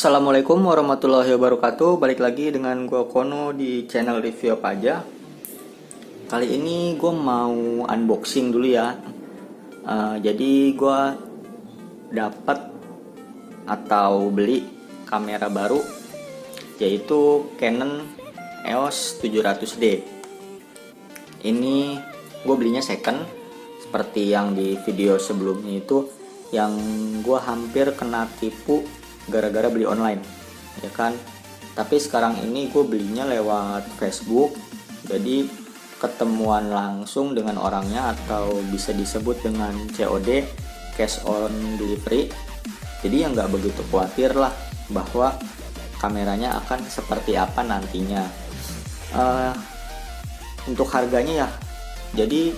Assalamualaikum warahmatullahi wabarakatuh. Balik lagi dengan gua Kono di channel review apa aja. Kali ini gua mau unboxing dulu ya. Jadi gua dapat atau beli kamera baru, yaitu Canon EOS 700D. Ini gue belinya second, seperti yang di video sebelumnya itu, yang gue hampir kena tipu gara-gara beli online, ya kan. Tapi sekarang ini gue belinya lewat Facebook, jadi ketemuan langsung dengan orangnya, atau bisa disebut dengan COD, cash on delivery. Jadi ya nggak begitu khawatir lah bahwa kameranya akan seperti apa nantinya. Untuk harganya ya, jadi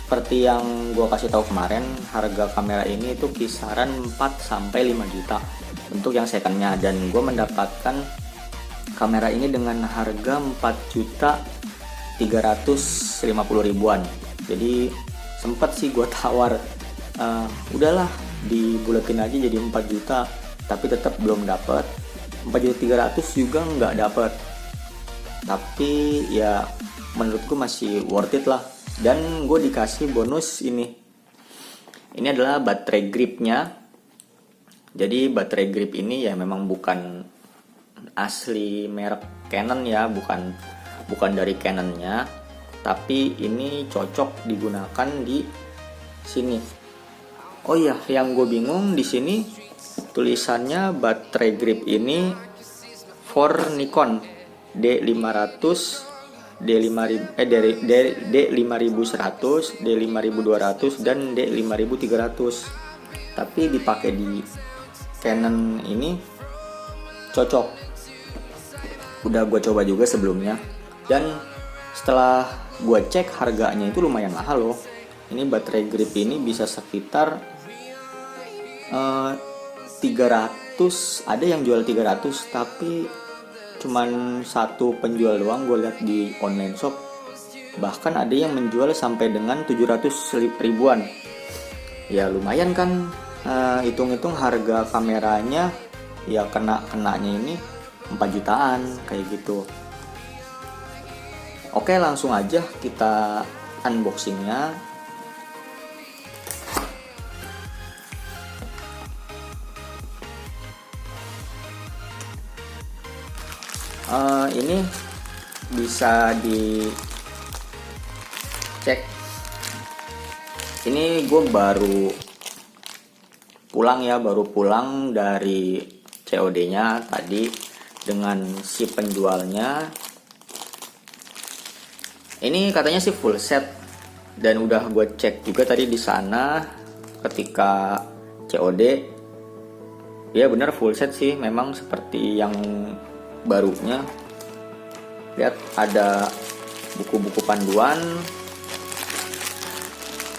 seperti yang gue kasih tahu kemarin, harga kamera ini itu kisaran 4-5 juta untuk yang secondnya, dan gue mendapatkan kamera ini dengan harga 4.350.000-an. Jadi sempet sih gue tawar, udahlah dibuletin aja jadi 4 juta, tapi tetap belum dapet. 4.300.000 juga nggak dapet, tapi ya menurutku masih worth it lah. Dan gue dikasih bonus ini adalah baterai gripnya. Jadi baterai grip ini ya memang bukan asli merek Canon ya, bukan dari Canonnya, tapi ini cocok digunakan di sini. Oh iya, yang gue bingung di sini tulisannya baterai grip ini for Nikon D500, D5100, D5200 dan D5300. Tapi dipakai di Canon ini cocok. Udah gue coba juga sebelumnya, dan setelah gue cek harganya itu lumayan mahal loh. Ini baterai grip ini bisa sekitar 300, ada yang jual 300, tapi cuman satu penjual doang gue lihat di online shop. Bahkan ada yang menjual sampai dengan 700 ribuan. Ya lumayan kan, hitung-hitung harga kameranya ya kenanya ini 4 jutaan kayak gitu. Oke, langsung aja kita unboxingnya. Ini bisa dicek. Ini gue baru pulang dari COD-nya tadi dengan si penjualnya. Ini katanya sih full set, dan udah gue cek juga tadi di sana ketika COD. Ya bener full set sih, memang seperti yang barunya. Lihat ada buku-buku panduan,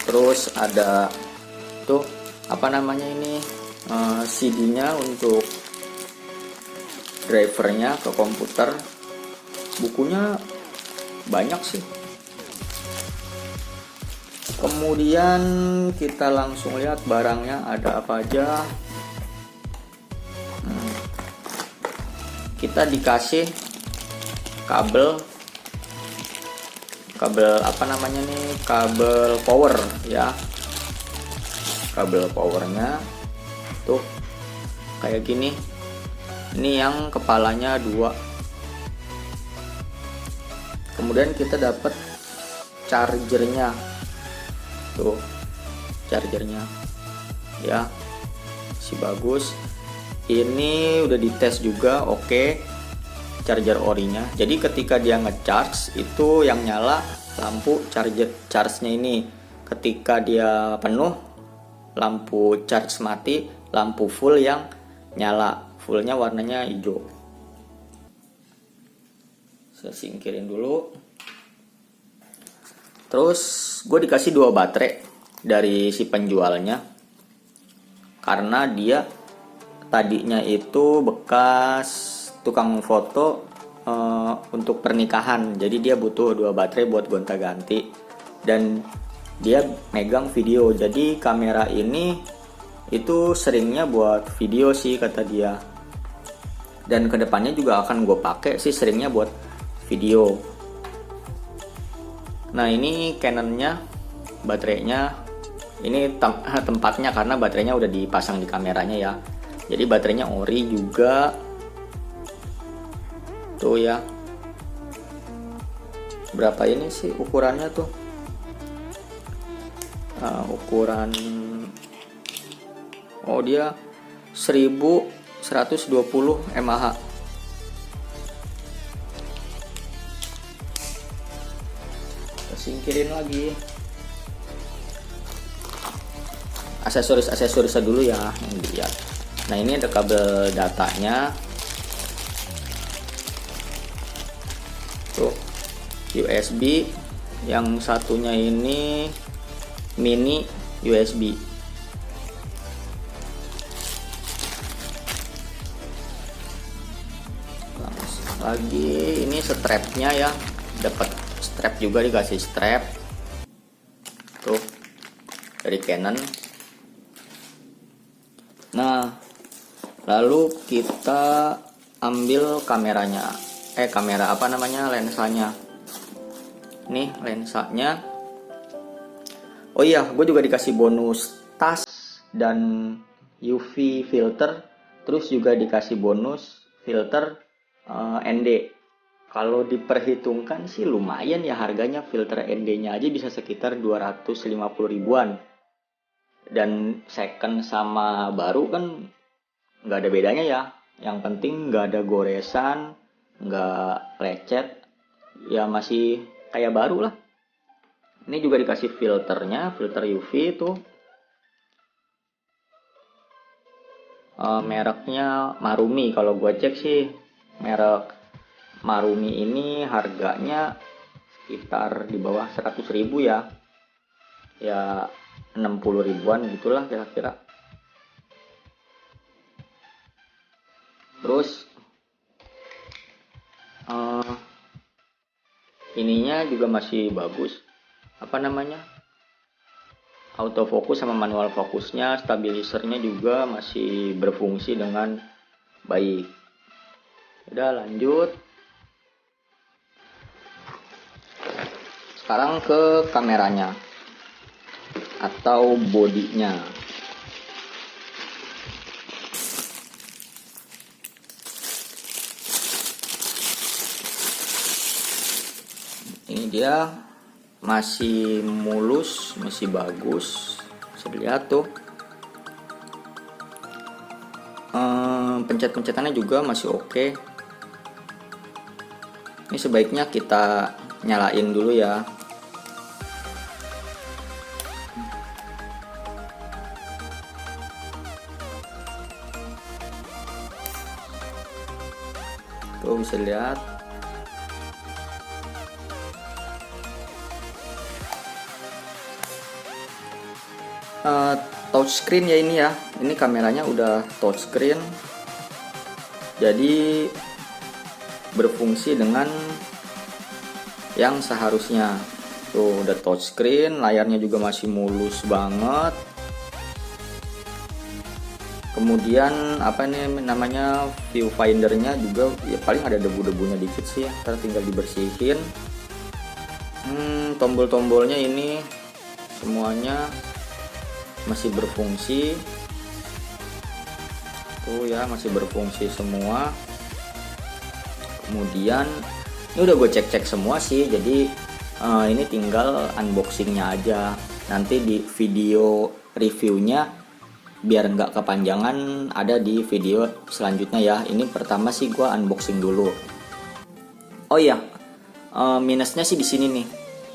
terus ada tuh apa namanya ini, CD-nya untuk drivernya ke komputer. Bukunya banyak sih. Kemudian kita langsung lihat barangnya ada apa aja. Kita dikasih kabel apa namanya nih, kabel power ya. Kabel powernya tuh kayak gini. Ini yang kepalanya 2. Kemudian kita dapat chargernya tuh, chargernya ya, si bagus. Ini udah dites juga, oke. Charger orinya. Jadi ketika dia ngecharge itu yang nyala lampu charge-nya ini. Ketika dia penuh, lampu charge mati, lampu full yang nyala. Fullnya warnanya hijau. Saya singkirin dulu. Terus gue dikasih 2 baterai dari si penjualnya, karena dia tadinya itu bekas tukang foto untuk pernikahan. Jadi dia butuh 2 baterai buat gonta-ganti, dan dia megang video. Jadi kamera ini itu seringnya buat video sih kata dia. dan kedepannya juga akan gue pakai sih seringnya buat video. Nah ini Canonnya, baterainya ini tempatnya karena baterainya udah dipasang di kameranya ya, jadi baterainya ori juga tuh ya. Berapa ini sih ukurannya tuh, ukuran dia 1120 mAh. Singkirin lagi aksesorisnya dulu ya yang dilihat. Nah ini ada kabel datanya tuh, USB, yang satunya ini mini USB. Langsung lagi ini strapnya ya, dapat strap juga, dikasih strap tuh dari Canon. Nah lalu kita ambil kameranya, lensanya. Nih lensanya. Oh iya, gue juga dikasih bonus tas dan UV filter, terus juga dikasih bonus filter ND. Kalau diperhitungkan sih lumayan ya harganya, filter ND-nya aja bisa sekitar 250 ribuan. Dan second sama baru kan nggak ada bedanya ya. Yang penting nggak ada goresan, nggak lecet, ya masih kayak baru lah. Ini juga dikasih filternya, filter UV itu. Mereknya Marumi, kalau gue cek sih merek Marumi ini harganya sekitar di bawah 100 ribu ya. Ya 60 ribuan gitulah kira-kira. Terus ininya juga masih bagus. Autofokus sama manual fokusnya, stabilisernya juga masih berfungsi dengan baik. Udah lanjut. Sekarang ke kameranya atau bodinya. Ini dia masih mulus, masih bagus. Bisa dilihat tuh. Pencet-pencetannya juga masih oke. Ini sebaiknya kita nyalain dulu ya. Tuh bisa lihat. Touchscreen ya ini ya. Ini kameranya udah touchscreen. Jadi berfungsi dengan yang seharusnya. Tuh udah touchscreen, layarnya juga masih mulus banget. Kemudian viewfindernya juga ya paling ada debu-debunya dikit sih ya, ntar tinggal dibersihin. Tombol-tombolnya ini semuanya masih berfungsi. Tuh ya, masih berfungsi semua. Kemudian ini udah gue cek-cek semua sih, jadi ini tinggal unboxingnya aja. Nanti di video reviewnya biar nggak kepanjangan ada di video selanjutnya ya. Ini pertama sih gue unboxing dulu. Oh iya, minusnya sih di sini nih.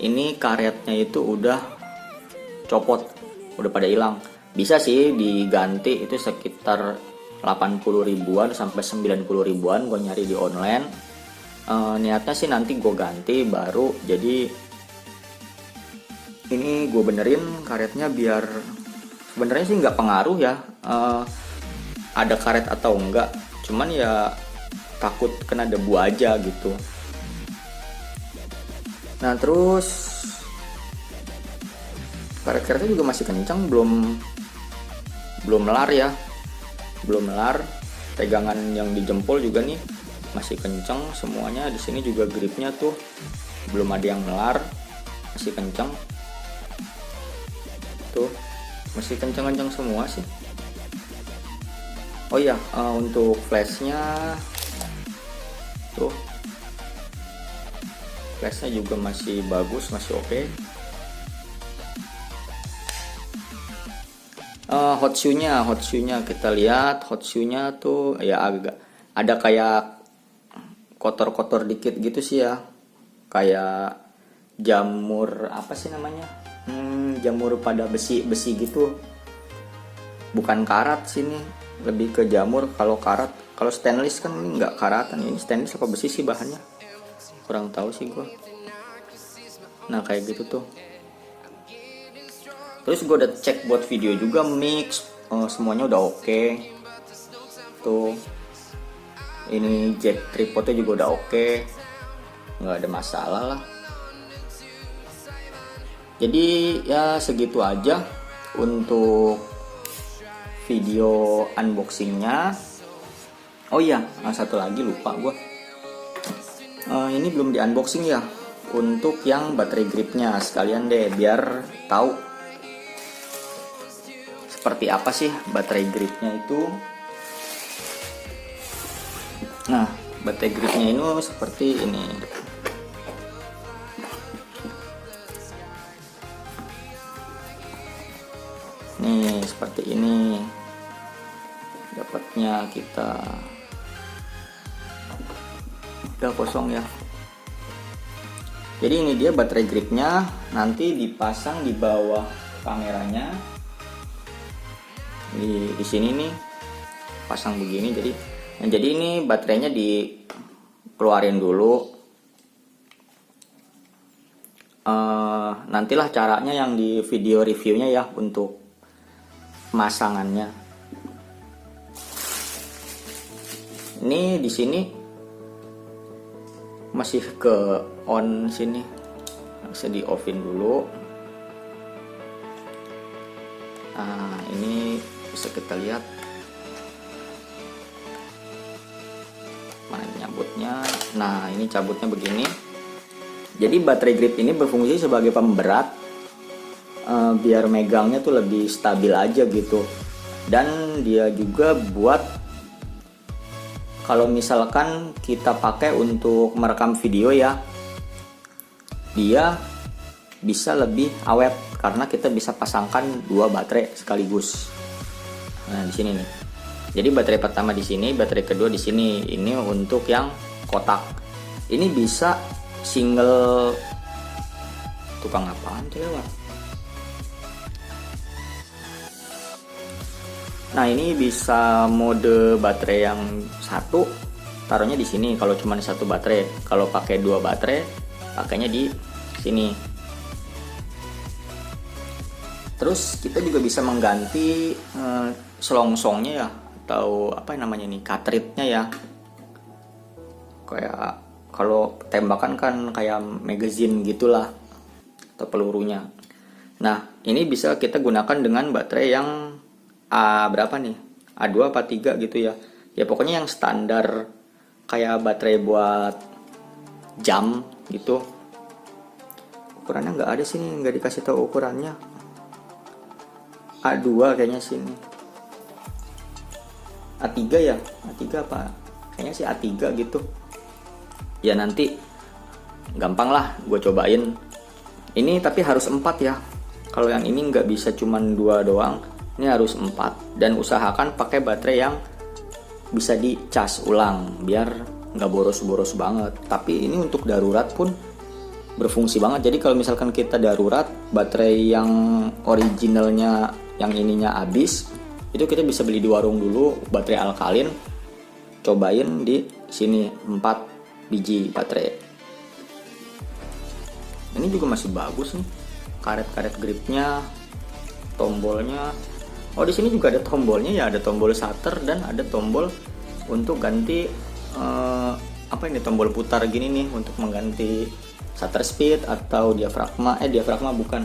Ini karetnya itu udah copot, udah pada hilang. Bisa sih diganti, itu sekitar 80 ribuan sampai 90 ribuan gue nyari di online. Niatnya sih nanti gue ganti baru. Jadi ini gue benerin karetnya biar sebenarnya sih nggak pengaruh ya ada karet atau enggak, cuman ya takut kena debu aja gitu. Nah terus karet-karetnya juga masih kencang, belum melar ya, belum melar. pegangan yang di jempol juga nih masih kenceng semuanya. Di sini juga gripnya tuh belum ada yang melar, masih kenceng tuh, masih kenceng-kenceng semua sih. Oh iya, untuk flashnya tuh, flashnya juga masih bagus, masih oke. Hot shoe-nya kita lihat, hot shoe-nya tuh ya agak ada kayak kotor-kotor dikit gitu sih ya, kayak jamur apa sih namanya, jamur pada besi gitu, bukan karat sini, lebih ke jamur. Kalau karat, kalau stainless kan ini nggak karatan, ini stainless apa besi sih bahannya, kurang tahu sih gue. Nah kayak gitu tuh. Terus gue udah cek buat video juga, mix semuanya udah oke. Tuh ini jack tripodnya juga udah oke, nggak ada masalah lah. Jadi ya segitu aja untuk video unboxingnya. Oh iya, satu lagi lupa gue, ini belum di unboxing ya, untuk yang baterai gripnya sekalian deh, biar tahu seperti apa sih baterai gripnya itu. Nah, baterai gripnya ini seperti ini. Nih, seperti ini. Dapatnya kita udah kosong ya. Jadi ini dia baterai gripnya, nanti dipasang di bawah kameranya. Di sini nih pasang begini, jadi ini baterainya dikeluarin dulu. Nantilah caranya yang di video reviewnya ya untuk pemasangannya. Ini di sini masih ke on sini, bisa di offin dulu. Nah ini bisa kita lihat mana nyabutnya. Nah ini cabutnya begini. Jadi baterai grip ini berfungsi sebagai pemberat, biar megangnya tuh lebih stabil aja gitu. Dan dia juga buat kalau misalkan kita pakai untuk merekam video ya, dia bisa lebih awet karena kita bisa pasangkan 2 baterai sekaligus. Nah di sini nih. Jadi baterai pertama di sini, baterai kedua di sini. Ini untuk yang kotak. Ini bisa single. Tukang apaan tuh lewat? Nah ini bisa mode baterai yang satu, taruhnya di sini. Kalau cuma satu baterai, kalau pakai 2 baterai, pakainya di sini. Terus kita juga bisa mengganti selongsongnya ya, atau apa namanya nih, cartridge-nya ya. Kayak kalau tembakan kan kayak magazine gitulah, atau pelurunya. Nah ini bisa kita gunakan dengan baterai yang A berapa nih, A2 apa 3 gitu ya. Ya pokoknya yang standar, kayak baterai buat jam gitu. Ukurannya nggak ada sini, nggak dikasih tahu ukurannya. A2 kayaknya sini. A3 ya, A3 apa? Kayaknya sih A3 gitu. Ya nanti gampang lah gue cobain. Ini tapi harus 4 ya. Kalau yang ini nggak bisa cuman 2 doang. Ini harus 4. Dan usahakan pakai baterai yang bisa dicas ulang biar nggak boros-boros banget. Tapi ini untuk darurat pun berfungsi banget. Jadi kalau misalkan kita darurat, baterai yang originalnya yang ininya habis, itu kita bisa beli di warung dulu baterai alkalin. Cobain di sini 4 biji baterai. Ini juga masih bagus nih. Karet-karet gripnya, tombolnya. Oh di sini juga ada tombolnya ya, ada tombol shutter dan ada tombol untuk ganti apa ini, tombol putar gini nih untuk mengganti shutter speed atau diafragma. Diafragma bukan.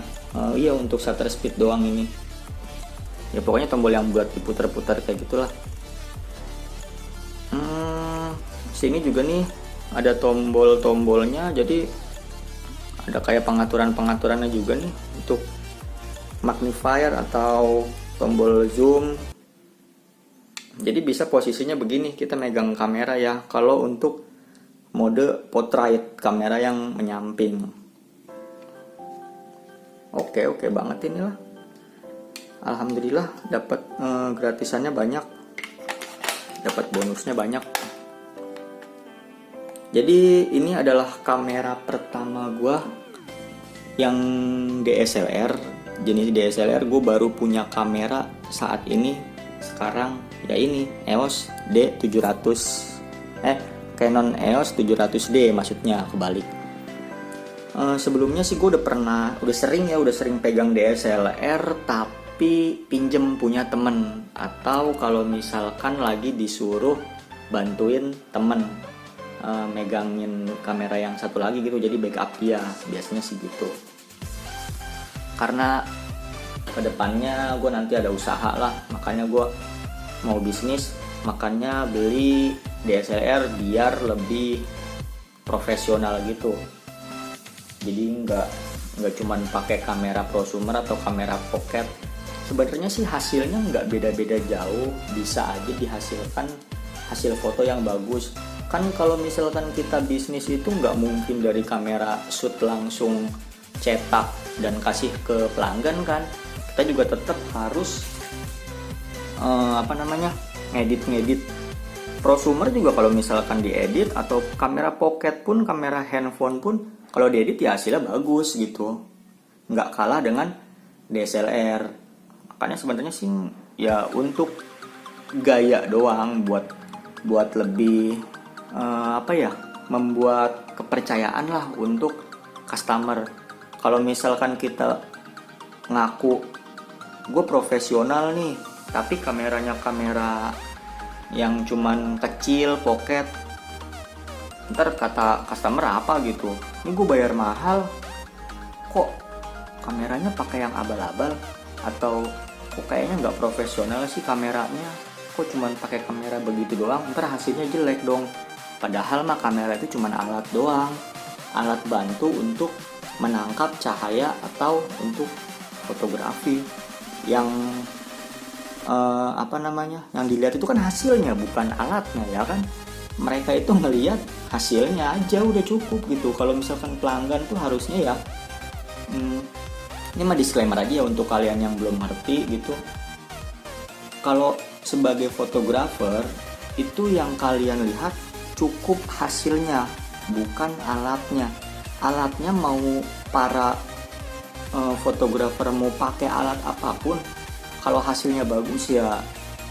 Iya untuk shutter speed doang ini. Ya pokoknya tombol yang buat diputar-putar kayak gitulah. Sini juga nih ada tombol-tombolnya, jadi ada kayak pengaturan-pengaturannya juga nih untuk magnifier atau tombol zoom. Jadi bisa posisinya begini, kita megang kamera ya. Kalau untuk mode portrait, kamera yang menyamping. Oke banget inilah. Alhamdulillah dapat gratisannya banyak, dapat bonusnya banyak. Jadi ini adalah kamera pertama gua yang DSLR, jenis DSLR. Gue baru punya kamera saat ini sekarang, ya ini EOS D700, Canon EOS 700D maksudnya, kebalik. Sebelumnya sih gue udah sering pegang DSLR, tapi pinjem punya temen, atau kalau misalkan lagi disuruh bantuin temen megangin kamera yang satu lagi gitu, jadi backup dia, biasanya sih gitu. Karena kedepannya gue nanti ada usaha lah, makanya gue mau bisnis, makanya beli DSLR biar lebih profesional gitu. Jadi nggak cuman pakai kamera prosumer atau kamera pocket. Sebenarnya sih hasilnya nggak beda-beda jauh, bisa aja dihasilkan hasil foto yang bagus. Kan kalau misalkan kita bisnis itu nggak mungkin dari kamera shoot langsung cetak dan kasih ke pelanggan kan. Kita juga tetap harus ngedit. Prosumer juga kalau misalkan diedit, atau kamera pocket pun, kamera handphone pun, kalau diedit ya hasilnya bagus gitu. Nggak kalah dengan DSLR. Makanya sebenarnya sih ya untuk gaya doang, buat lebih membuat kepercayaan lah untuk customer. Kalau misalkan kita ngaku gue profesional nih, tapi kameranya kamera yang cuman kecil, pocket, ntar kata customer apa gitu, ini gue bayar mahal kok kameranya pakai yang abal-abal, atau kok kayaknya nggak profesional sih kameranya, kok cuman pakai kamera begitu doang, ntar hasilnya jelek dong. Padahal mah kamera itu cuma alat doang, alat bantu untuk menangkap cahaya atau untuk fotografi. Yang yang dilihat itu kan hasilnya, bukan alatnya ya kan. Mereka itu ngelihat hasilnya aja udah cukup gitu. Kalau misalkan pelanggan tuh harusnya ya, ini mah disclaimer aja ya untuk kalian yang belum ngerti gitu. Kalau sebagai fotografer itu yang kalian lihat cukup hasilnya, bukan alatnya. Alatnya mau para fotografer mau pakai alat apapun, kalau hasilnya bagus ya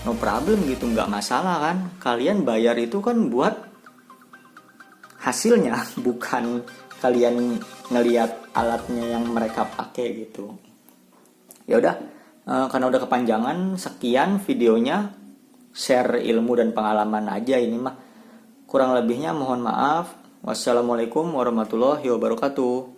no problem gitu, nggak masalah kan. Kalian bayar itu kan buat hasilnya, bukan kalian ngelihat alatnya yang mereka pakai gitu. Ya udah, karena udah kepanjangan, sekian videonya, share ilmu dan pengalaman aja ini mah. Kurang lebihnya mohon maaf. Wassalamualaikum warahmatullahi wabarakatuh.